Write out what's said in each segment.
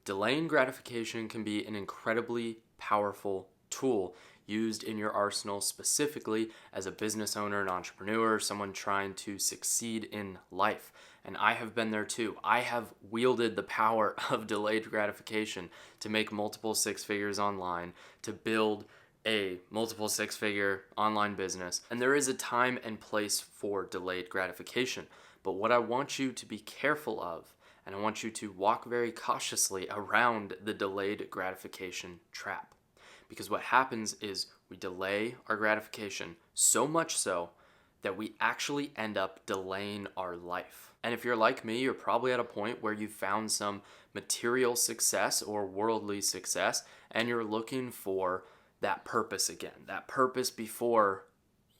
Delaying gratification can be an incredibly powerful tool used in your arsenal, specifically as a business owner, an entrepreneur, someone trying to succeed in life. And I have been there too. I have wielded the power of delayed gratification to make multiple six figures online, to build a multiple six figure online business. And there is a time and place for delayed gratification. But what I want you to be careful of, and I want you to walk very cautiously around the delayed gratification trap. Because what happens is we delay our gratification so much so that we actually end up delaying our life. And if you're like me, you're probably at a point where you found some material success or worldly success, and you're looking for that purpose again. That purpose before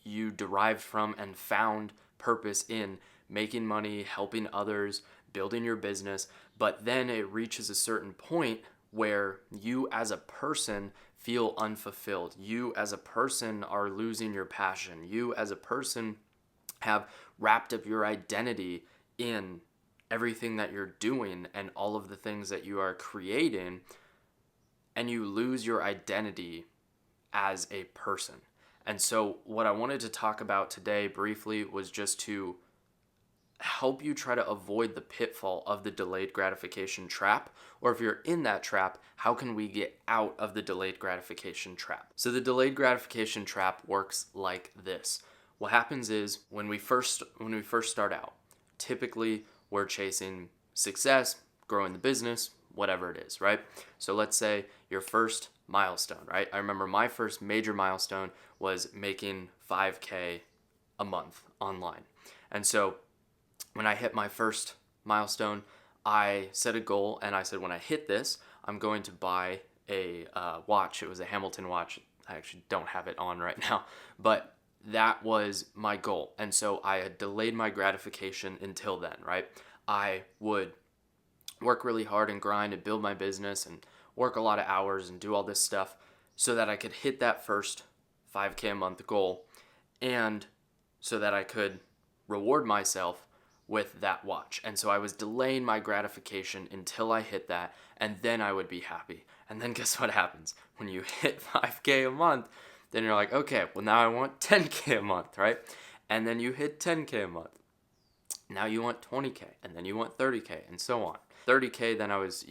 you derived from and found purpose in making money, helping others, building your business. But then it reaches a certain point where you as a person feel unfulfilled. You as a person are losing your passion. You as a person have wrapped up your identity in everything that you're doing and all of the things that you are creating, and you lose your identity as a person. And so what I wanted to talk about today briefly was just to help you try to avoid the pitfall of the delayed gratification trap, or if you're in that trap, how can we get out of the delayed gratification trap? So the delayed gratification trap works like this. What happens is when we first start out, typically we're chasing success, growing the business, whatever it is, right? So let's say your first milestone, right? I remember my first major milestone was making 5K a month online. And so when I hit my first milestone, I set a goal and I said, when I hit this, I'm going to buy a watch. It was a Hamilton watch. I actually don't have it on right now, but that was my goal. And so I had delayed my gratification until then, right? I would work really hard and grind and build my business and work a lot of hours and do all this stuff so that I could hit that first 5K a month goal, and so that I could reward myself with that watch. And so I was delaying my gratification until I hit that, and then I would be happy. And then guess what happens? When you hit 5K a month, then you're like, okay, well now I want 10K a month, right? And then you hit 10K a month. Now you want 20K, and then you want 30K, and so on. 30K, then I was,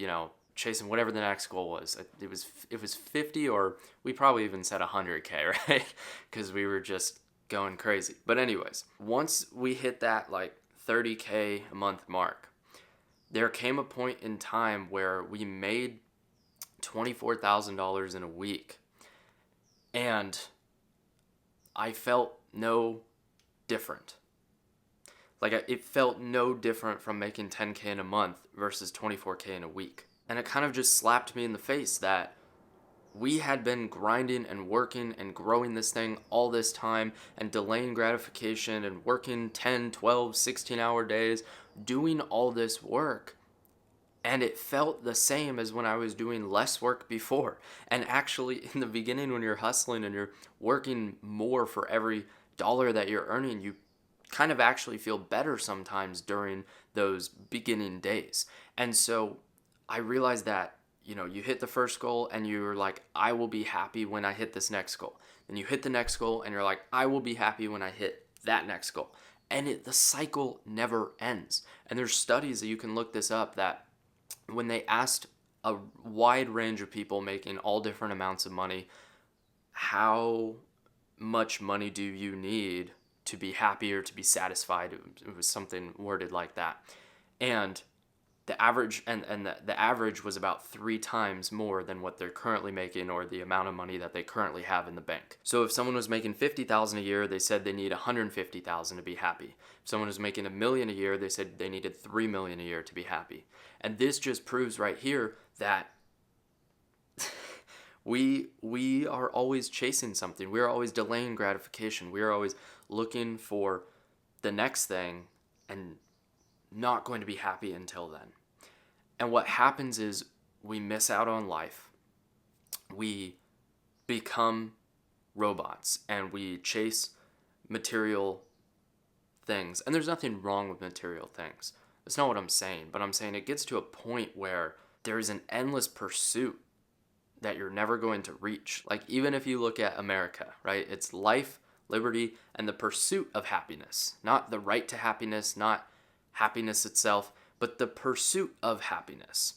chasing whatever the next goal was. It was 50, or we probably even said 100K, right? Because we were just going crazy. But anyways, once we hit that like 30K a month mark, there came a point in time where we made $24,000 in a week, and I felt no different. It felt no different from making 10K in a month versus 24K in a week. And it kind of just slapped me in the face that we had been grinding and working and growing this thing all this time and delaying gratification and working 10, 12, 16-hour days, doing all this work. And it felt the same as when I was doing less work before. And actually, in the beginning, when you're hustling and you're working more for every dollar that you're earning, you kind of actually feel better sometimes during those beginning days. And so I realized that, you hit the first goal and you're like, I will be happy when I hit this next goal. Then you hit the next goal and you're like, I will be happy when I hit that next goal. And the cycle never ends. And there's studies that you can look this up, that when they asked a wide range of people making all different amounts of money, how much money do you need to be happy or to be satisfied? It was something worded like that. And the average the average was about 3 times more than what they're currently making, or the amount of money that they currently have in the bank. So if someone was making $50,000 a year, they said they need $150,000 to be happy. If someone was making $1 million a year, they said they needed $3 million a year to be happy. And this just proves right here that we are always chasing something. We are always delaying gratification. We are always looking for the next thing and not going to be happy until then. And what happens is we miss out on life. We become robots and we chase material things. And there's nothing wrong with material things. That's not what I'm saying, but I'm saying it gets to a point where there is an endless pursuit that you're never going to reach. Like, even if you look at America, right? It's life, liberty, and the pursuit of happiness. Not the right to happiness, not happiness itself, but the pursuit of happiness.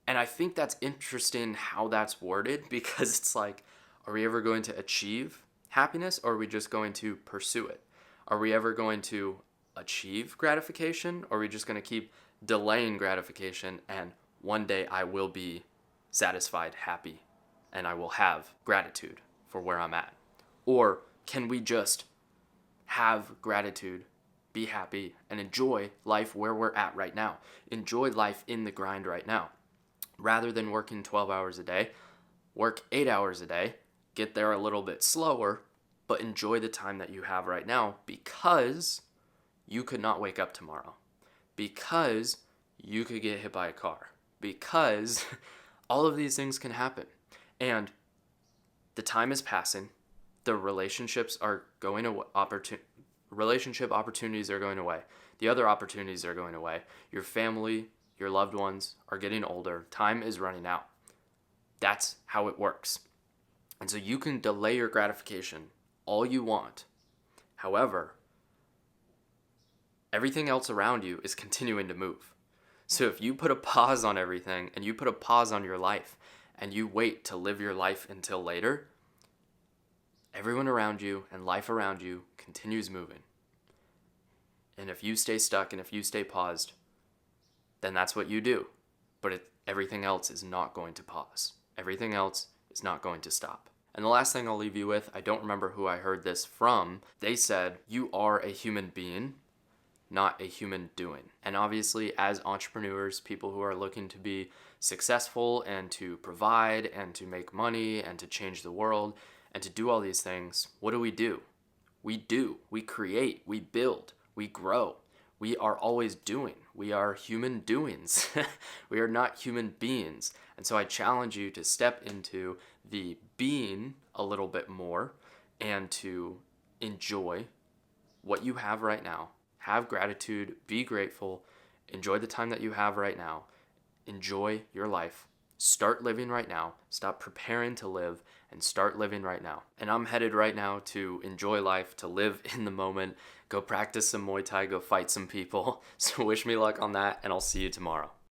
And I think that's interesting how that's worded, because it's like, are we ever going to achieve happiness, or are we just going to pursue it? Are we ever going to achieve gratification, or are we just going to keep delaying gratification, and one day I will be satisfied, happy, and I will have gratitude for where I'm at? Or can we just have gratitude, be happy, and enjoy life where we're at right now? Enjoy life in the grind right now. Rather than working 12 hours a day, work 8 hours a day, get there a little bit slower, but enjoy the time that you have right now, because you could not wake up tomorrow, because you could get hit by a car, because all of these things can happen. And the time is passing. The relationships are going away. Relationship opportunities are going away. The other opportunities are going away. Your family, your loved ones are getting older. Time is running out. That's how it works. And so you can delay your gratification all you want. However, everything else around you is continuing to move. So if you put a pause on everything, and you put a pause on your life, and you wait to live your life until later, everyone around you and life around you continues moving. And if you stay stuck and if you stay paused, then that's what you do. But everything else is not going to pause. Everything else is not going to stop. And the last thing I'll leave you with, I don't remember who I heard this from. They said, you are a human being, not a human doing. And obviously, as entrepreneurs, people who are looking to be successful and to provide and to make money and to change the world and to do all these things, what do? We create, we build, we grow. We are always doing. We are human doings. We are not human beings. And so I challenge you to step into the being a little bit more and to enjoy what you have right now. Have gratitude, be grateful, enjoy the time that you have right now. Enjoy your life. Start living right now. Stop preparing to live and start living right now. And I'm headed right now to enjoy life, to live in the moment, go practice some Muay Thai, go fight some people. So wish me luck on that, and I'll see you tomorrow.